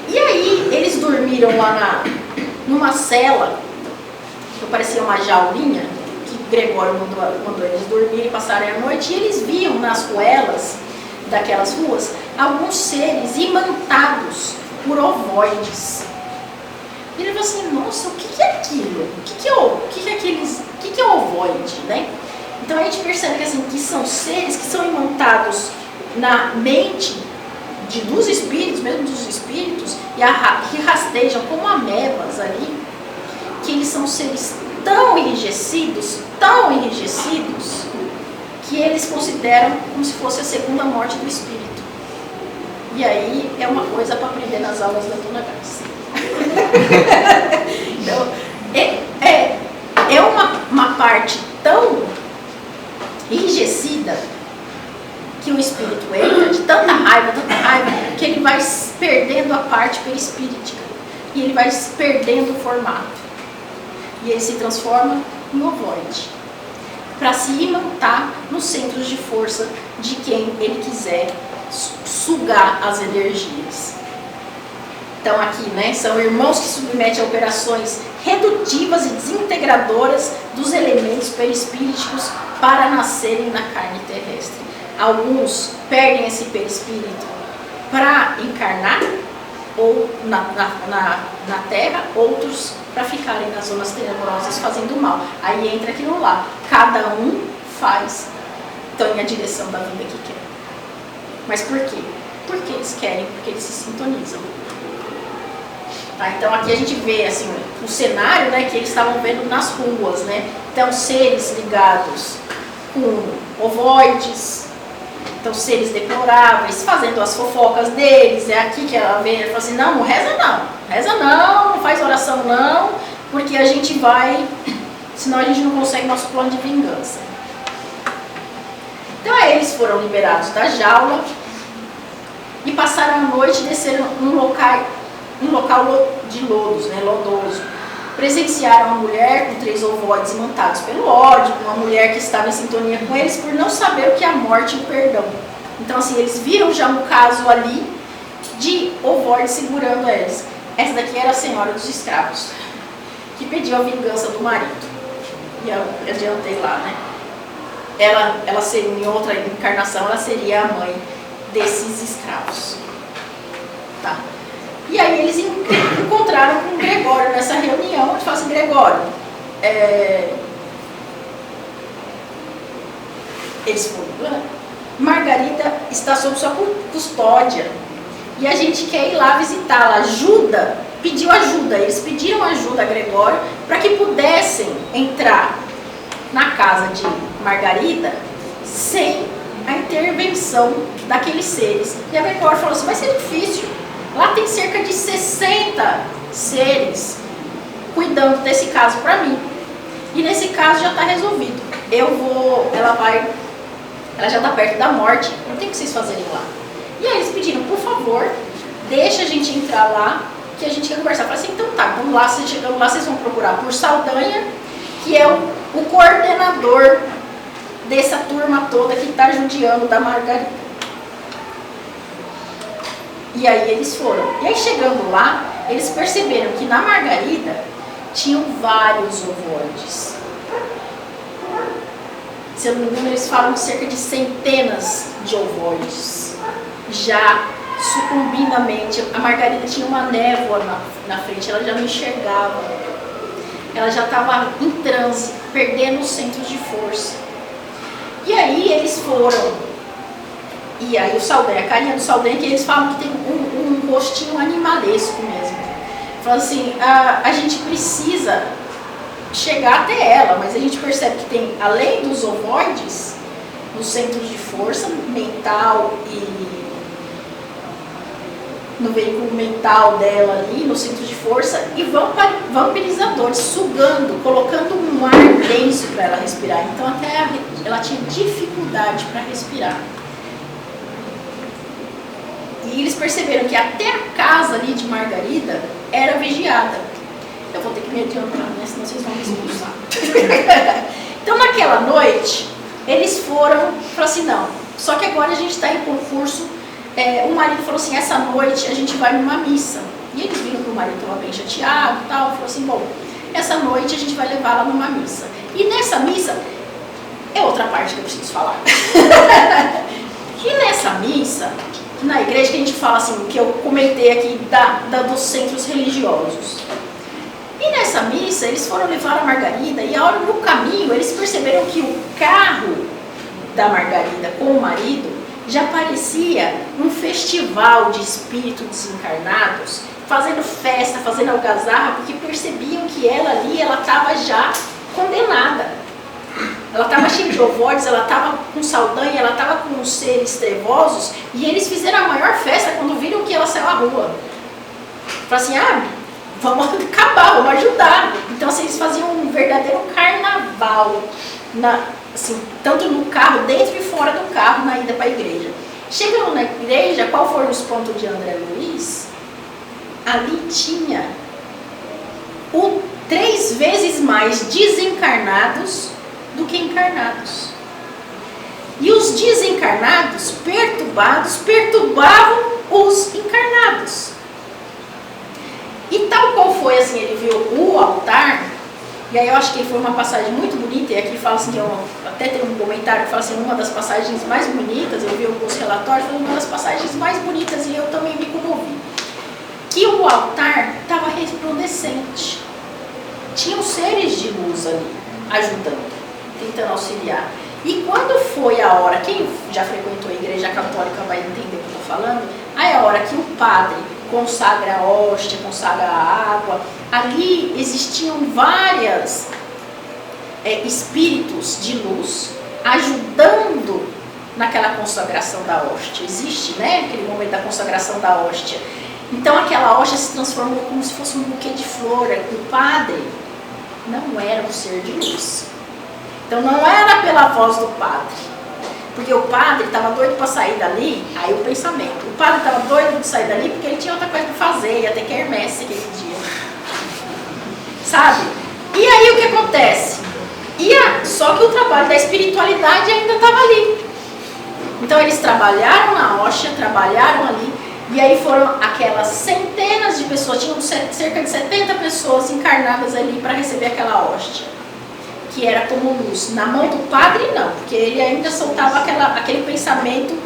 E aí eles dormiram lá numa cela que parecia uma jaulinha, que Gregório mandou eles dormirem e passarem a noite, e eles viam nas ruelas daquelas ruas alguns seres imantados por ovoides. E ele falou assim: nossa, o que é aquilo? O que é ovoide, né? Então a gente percebe que, assim, que são seres que são imantados na mente dos espíritos, mesmo dos espíritos, e que rastejam como amebas ali, que eles são seres tão enrijecidos, que eles consideram como se fosse a segunda morte do espírito. E aí é uma coisa para aprender nas aulas da Dona Graça. Então, é uma parte tão enrijecida que o espírito entra de tanta raiva, que ele vai perdendo a parte perispíritica e ele vai perdendo o formato e ele se transforma em ovoide para se imantar nos centros de força de quem ele quiser sugar as energias. Então aqui, né, são irmãos que submetem a operações redutivas e desintegradoras dos elementos perispíriticos para nascerem na carne terrestre. Alguns perdem esse perispírito para encarnar ou na terra, outros para ficarem nas zonas tenebrosas fazendo mal. Aí entra aquilo lá, cada um faz, tem a direção da vida que quer. Mas por quê? Porque eles querem, porque eles se sintonizam. Tá, então aqui a gente vê assim, o cenário, né, que eles estavam vendo nas ruas, né? Então seres ligados com ovoides, então seres deploráveis, fazendo as fofocas deles. É aqui que ela vê, ela fala assim, não reza não faz oração não, porque a gente vai, senão a gente não consegue nosso plano de vingança. Então aí eles foram liberados da jaula e passaram a noite e desceram num local de lodos, né, lodoso. Presenciaram uma mulher com 3 ovoides imantados pelo ódio, uma mulher que estava em sintonia com eles por não saber o que é a morte e o perdão. Então assim, eles viram já um caso ali de ovoides segurando eles. Essa daqui era a senhora dos escravos, que pediu a vingança do marido. E eu adiantei lá, né? Ela seria, em outra encarnação, ela seria a mãe desses escravos. Tá? E aí eles encontraram com Gregório nessa reunião, e falaram assim, Gregório, eles foram, Margarida está sob sua custódia, e a gente quer ir lá visitá-la. Pediu ajuda, eles pediram ajuda a Gregório para que pudessem entrar na casa de Margarida sem a intervenção daqueles seres. E a Gregório falou assim, vai ser difícil. Lá tem cerca de 60 seres cuidando desse caso para mim. E nesse caso já está resolvido. Ela já está perto da morte, não tem o que vocês fazerem lá. E aí eles pediram, por favor, deixa a gente entrar lá, que a gente quer conversar. Eu falei assim, então tá, vamos lá, chegando lá, vocês vão procurar por Saldanha, que é o coordenador dessa turma toda que está judiando da Margarida. E aí eles foram. E aí chegando lá, eles perceberam que na Margarida tinham vários ovoides. Se eu não me engano, eles falam de cerca de centenas de ovoides. Já sucumbindo a mente. A Margarida tinha uma névoa na frente, ela já não enxergava. Ela já estava em transe, perdendo os centros de força. E aí eles foram. E aí o Saldanha, a carinha do Saldanha, que eles falam que tem um rostinho animalesco mesmo. Falam assim, a gente precisa chegar até ela, mas a gente percebe que tem, além dos ovoides, nos centros de força mental e no veículo mental dela ali, no centro de força, e vampirizadores, sugando, colocando um ar denso para ela respirar. Então até ela tinha dificuldade para respirar. E eles perceberam que até a casa ali de Margarida era vigiada. Eu vou ter que me adiantar, né? Senão vocês vão me expulsar. Então naquela noite, eles falaram assim, não, só que agora a gente está em concurso. O marido falou assim, essa noite a gente vai numa missa. E eles viram que o marido estava bem chateado e tal, falou assim, bom, essa noite a gente vai levá-la numa missa. E nessa missa, é outra parte que eu preciso falar. E nessa missa, na igreja, que a gente fala assim, que eu comentei aqui dos centros religiosos. E nessa missa, eles foram levar a Margarida, e a hora no caminho, eles perceberam que o carro da Margarida com o marido já parecia um festival de espíritos desencarnados, fazendo festa, fazendo algazarra, porque percebiam que ela ali, ela estava já condenada. Ela ela estava cheia de ovoides, ela estava com saldanha, ela estava com os seres trevosos, e eles fizeram a maior festa quando viram que ela saiu à rua. Falaram assim, vamos acabar, vamos ajudar. Então assim, eles faziam um verdadeiro carnaval, assim, tanto no carro, dentro e fora do carro, na ida para a igreja. Chegando na igreja, qual foram os pontos de André Luiz? Ali tinha 3 vezes mais desencarnados do que encarnados. E os desencarnados, perturbavam os encarnados. E tal qual foi, assim, ele viu o altar, e aí eu acho que foi uma passagem muito bonita, e aqui fala assim, que até tem um comentário que fala assim, uma das passagens mais bonitas, eu vi alguns relatórios, foi uma das passagens mais bonitas, e eu também me comovi. Que o altar estava resplandecente. Tinham seres de luz ali, ajudando, tentando auxiliar. E quando foi a hora, quem já frequentou a igreja católica vai entender o que eu estou falando, aí é a hora que o padre consagra a hóstia, consagra a água, ali existiam várias espíritos de luz ajudando naquela consagração da hóstia. Existe, né, aquele momento da consagração da hóstia. Então aquela hóstia se transformou como se fosse um buquê de flor. O padre não era um ser de luz. Então não era pela voz do padre. Porque o padre estava doido para sair dali, aí o pensamento. O padre estava doido de sair dali porque ele tinha outra coisa para fazer, ia ter que quermesse aquele dia. Sabe? E aí o que acontece? Só que o trabalho da espiritualidade ainda estava ali. Então eles trabalharam na hóstia, trabalharam ali, e aí foram aquelas centenas de pessoas, tinham cerca de 70 pessoas encarnadas ali para receber aquela hóstia, que era como luz. Na mão do padre não, porque ele ainda soltava aquele pensamento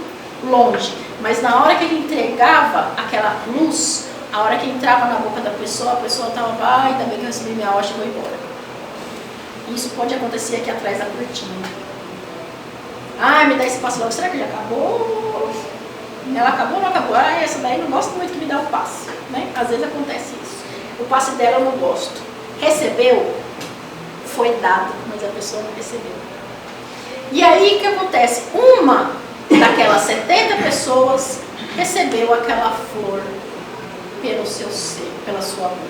longe, mas na hora que ele entregava aquela luz, a hora que entrava na boca da pessoa, a pessoa estava, ainda bem que eu recebi minha hóstia e vou embora. Isso pode acontecer aqui atrás da cortina. Me dá esse passe logo, será que já acabou? Ela acabou ou não acabou? Essa daí não gosto muito que me dá o passe, né? Às vezes acontece isso. O passe dela eu não gosto. Recebeu? Foi dado, mas a pessoa não recebeu. E aí o que acontece? Uma daquelas 70 pessoas recebeu aquela flor pelo seu ser, pela sua boca,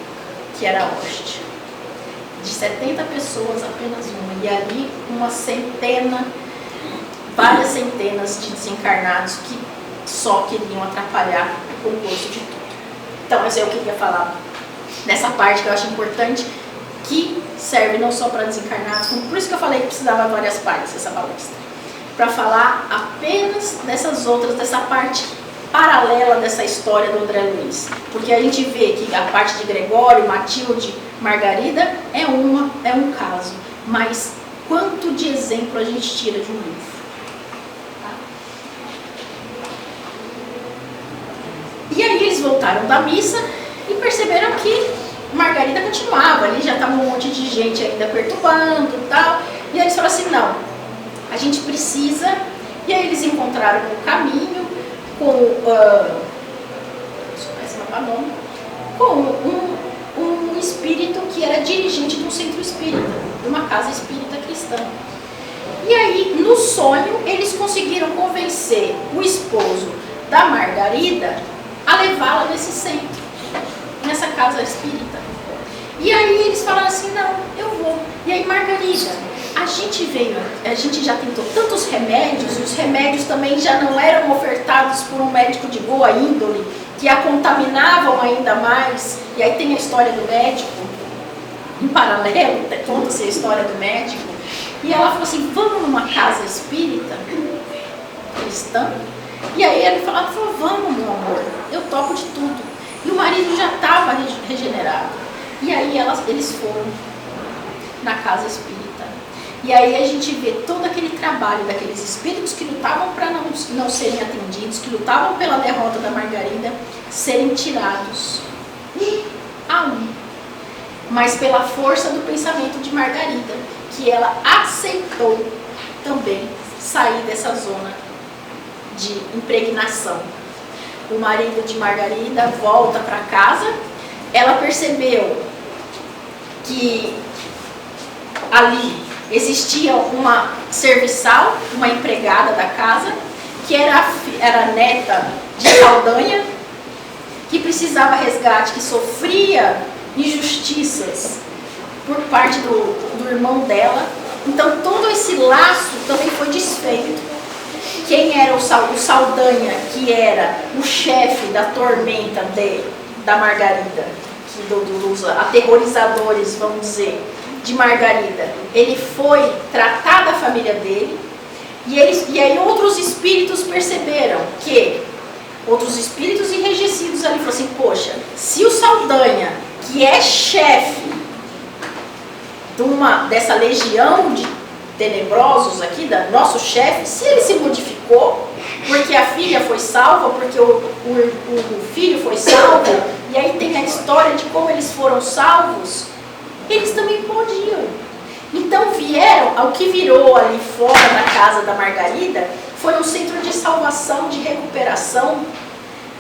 que era a hóstia. De 70 pessoas, apenas uma. E ali uma centena, várias centenas de desencarnados que só queriam atrapalhar o concurso de tudo. Então, eu queria falar dessa parte que eu acho importante, que serve não só para desencarnados, como por isso que eu falei que precisava de várias partes dessa palestra, para falar apenas dessas outras, dessa parte paralela dessa história do André Luiz, porque a gente vê que a parte de Gregório, Matilde, Margarida é um caso, mas quanto de exemplo a gente tira de um livro? Tá? E aí eles voltaram da missa e perceberam que Margarida continuava ali, já estava um monte de gente ainda perturbando e tal. E aí eles falaram assim, não, a gente precisa. E aí eles encontraram um caminho com um espírito que era dirigente de um centro espírita, de uma casa espírita cristã. E aí, no sonho, eles conseguiram convencer o esposo da Margarida a levá-la nesse centro, nessa casa espírita. E aí eles falaram assim, não, eu vou. E aí, Margarida, a gente já tentou tantos remédios, e os remédios também já não eram ofertados por um médico de boa índole, que a contaminavam ainda mais. E aí tem a história do médico, em paralelo, conta-se a história do médico. E ela falou assim, vamos numa casa espírita cristã? E aí ele falou, vamos, meu amor, eu toco de tudo. E o marido já estava regenerado. E aí eles foram na casa espírita. E aí a gente vê todo aquele trabalho daqueles espíritos que lutavam para não serem atendidos, que lutavam pela derrota da Margarida, serem tirados um a um. Mas pela força do pensamento de Margarida, que ela aceitou também sair dessa zona de impregnação. O marido de Margarida volta para casa, ela percebeu que ali existia uma serviçal, uma empregada da casa, que era neta de Saldanha, que precisava resgate, que sofria injustiças por parte do irmão dela. Então todo esse laço também foi desfeito. Quem era o Saldanha, que era o chefe da tormenta da Margarida, dos aterrorizadores, vamos dizer, de Margarida, ele foi tratar da família dele, e aí outros espíritos perceberam que, outros espíritos enrijecidos ali, falaram assim, poxa, se o Saldanha, que é chefe dessa legião de tenebrosos aqui, nosso chefe, se ele se modificou, porque a filha foi salva, porque o filho foi salvo, e aí tem a história de como eles foram salvos, eles também podiam. Então vieram, ao que virou ali fora da casa da Margarida, foi um centro de salvação, de recuperação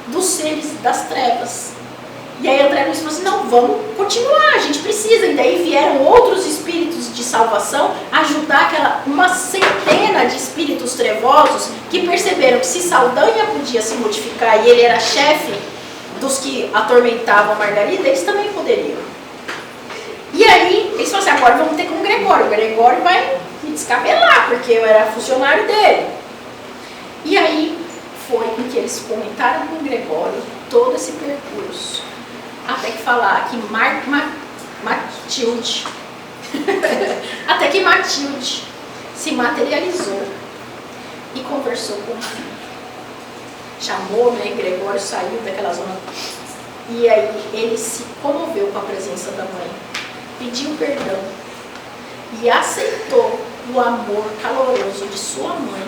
dos seres das trevas. E aí André Luiz falou assim, não, vamos continuar, a gente precisa. E daí vieram outros espíritos de salvação ajudar uma centena de espíritos trevosos que perceberam que se Saldanha podia se modificar e ele era chefe dos que atormentavam a Margarida, eles também poderiam. E aí eles falaram assim, agora vamos ter com o Gregório. O Gregório vai me descabelar, porque eu era funcionário dele. E aí foi com que eles comentaram com o Gregório todo esse percurso. Até que falar que Matilde até que Matilde se materializou e conversou com o filho. Chamou, né? Gregório saiu daquela zona. E aí ele se comoveu com a presença da mãe, pediu perdão e aceitou o amor caloroso de sua mãe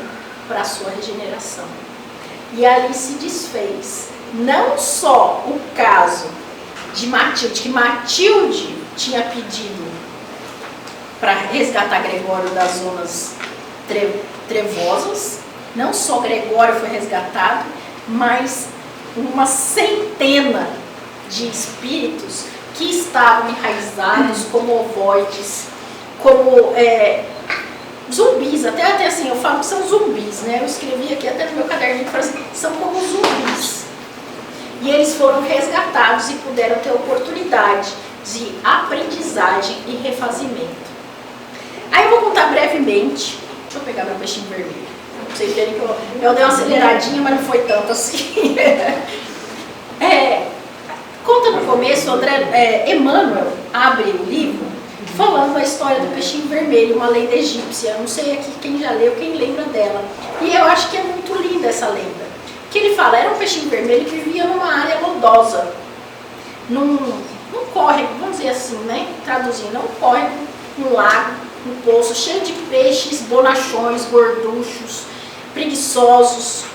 para a sua regeneração. E ali se desfez não só o caso de Matilde, que Matilde tinha pedido para resgatar Gregório das zonas trevosas, não só Gregório foi resgatado, mas uma centena de espíritos que estavam enraizados como ovoides, como zumbis, até assim, eu falo que são zumbis, né? Eu escrevi aqui até no meu caderninho, assim, são como zumbis. E eles foram resgatados e puderam ter oportunidade de aprendizagem e refazimento. Aí eu vou contar brevemente, deixa eu pegar meu peixinho vermelho, pra vocês verem que eu dei uma aceleradinha, mas não foi tanto assim. Conta no começo, Emmanuel abre o livro falando a história do peixinho vermelho, uma lenda egípcia. Não sei aqui quem já leu, quem lembra dela. E eu acho que é muito linda essa lenda. Que ele fala, era um peixinho vermelho que vivia numa área lodosa, num córrego, vamos dizer assim, né? Traduzindo, um córrego, um lago, um poço cheio de peixes, bonachões, gorduchos, preguiçosos.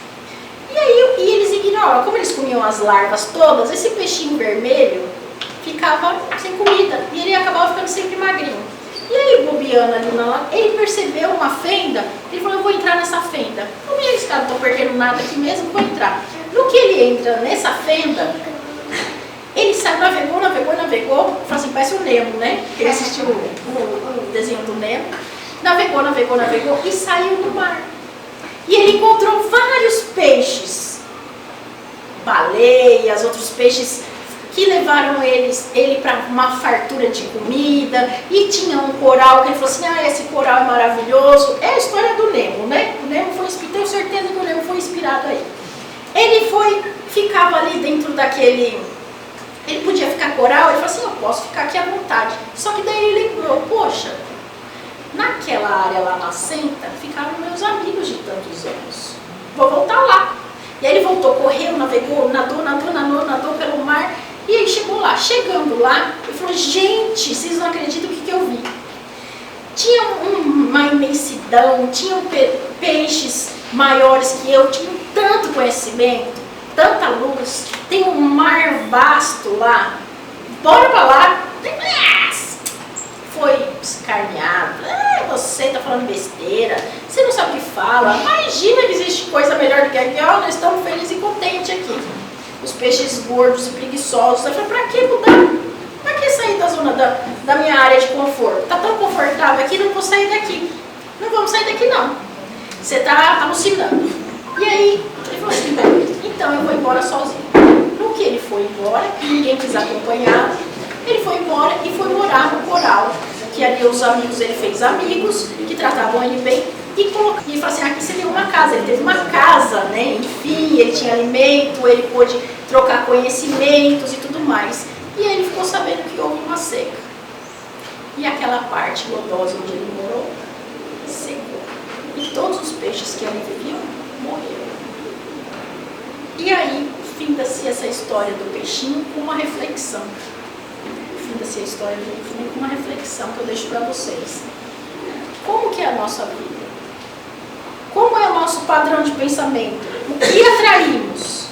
E aí eles ignoram, como eles comiam as larvas todas, esse peixinho vermelho ficava sem comida e ele acabava ficando sempre magrinho. E aí, bobeando ali na lagoa, ele percebeu uma fenda, ele falou, eu vou entrar nessa fenda. Como eles não estão perdendo nada aqui mesmo, vou entrar. No que ele entra nessa fenda, ele sai, navegou, falou assim, parece o Nemo, né? Ele assistiu o desenho do Nemo. Navegou e saiu do mar. E ele encontrou vários peixes, baleias, outros peixes que levaram ele para uma fartura de comida, e tinha um coral que ele falou assim, esse coral é maravilhoso. É a história do Nemo, né? O Nemo foi inspirado, tenho certeza que o Nemo foi inspirado aí. Ele ficava ali dentro daquele, ele podia ficar coral, ele falou assim, eu posso ficar aqui à vontade. Só que daí ele lembrou, poxa, naquela área lá na senta, ficaram meus amigos de tantos anos. Vou voltar lá. E aí ele voltou, correu, navegou, nadou pelo mar. E aí chegou lá, chegando lá, ele falou, gente, vocês não acreditam o que eu vi. Tinha uma imensidão, tinham peixes maiores que eu, tinham tanto conhecimento, tanta luz, tem um mar vasto lá, bora pra lá. Foi escarneado, você tá falando besteira, você não sabe o que fala, imagina que existe coisa melhor do que aqui, nós estamos felizes e contentes aqui. Os peixes gordos e preguiçosos. Eu falei, pra que mudar? Pra que sair sair da zona da minha área de conforto. Está tão confortável aqui, não vou sair daqui. Não vamos sair daqui não. Você está alucinando. E aí, ele falou assim, bem, então eu vou embora sozinho. No que ele foi embora, ninguém quis acompanhar, ele foi embora e foi morar no coral. Que ali os amigos, ele fez amigos, que tratavam ele bem, e falou assim, aqui você tem uma casa. Ele teve uma casa, né? Enfim, ele tinha alimento, ele pôde trocar conhecimentos e tudo mais. E ele ficou sabendo que houve uma seca. E aquela parte lodosa onde ele morou, secou. E todos os peixes que ali viviam, morreram. E aí, finda-se essa história do peixinho com uma reflexão. Finda-se a história do peixinho com uma reflexão que eu deixo para vocês. Como que é a nossa vida? Como é o nosso padrão de pensamento? O que atraímos?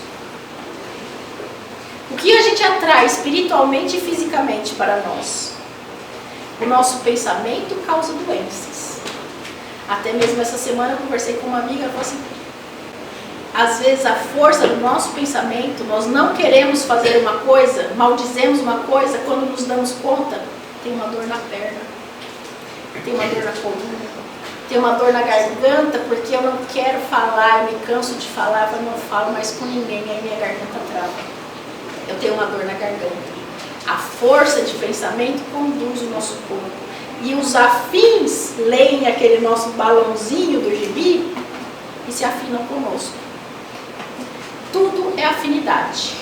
O que a gente atrai espiritualmente e fisicamente para nós? O nosso pensamento causa doenças. Até mesmo essa semana eu conversei com uma amiga e falou assim, às vezes a força do nosso pensamento, nós não queremos fazer uma coisa, maldizemos uma coisa, quando nos damos conta, tem uma dor na perna, tem uma dor na coluna, tem uma dor na garganta, porque eu não quero falar, eu me canso de falar, eu não falo mais com ninguém, aí minha garganta trava. Eu tenho uma dor na garganta. A força de pensamento conduz o nosso corpo. E os afins leem aquele nosso balãozinho do gibi e se afinam conosco. Tudo é afinidade.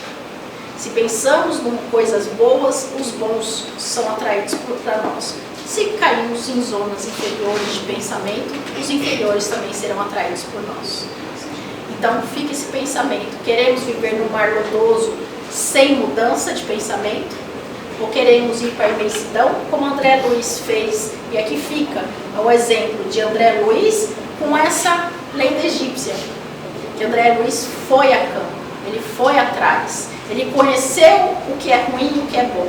Se pensamos em coisas boas, os bons são atraídos para nós. Se caímos em zonas inferiores de pensamento, os inferiores também serão atraídos por nós. Então fica esse pensamento. Queremos viver num mar lodoso sem mudança de pensamento? Ou queremos ir para a imensidão, como André Luiz fez? E aqui fica o exemplo de André Luiz com essa lenda egípcia. Que André Luiz foi a campo, ele foi atrás, ele conheceu o que é ruim e o que é bom.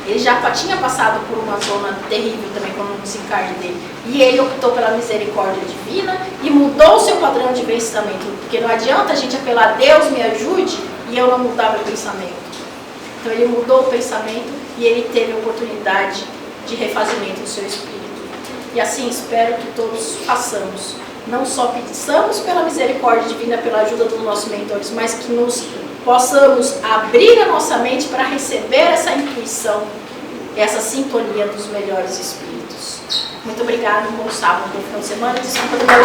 Ele já tinha passado por uma zona terrível também com o desencarne dele. E ele optou pela misericórdia divina e mudou o seu padrão de pensamento. Porque não adianta a gente apelar a Deus, me ajude, e eu não mudar meu pensamento. Então ele mudou o pensamento e ele teve a oportunidade de refazimento do seu espírito. E assim espero que todos façamos. Não só peçamos pela misericórdia divina, pela ajuda dos nossos mentores, mas que nos possamos abrir a nossa mente para receber essa intuição, essa sintonia dos melhores espíritos. Muito obrigada, um bom sábado, bom final de semana. Desculpa do meu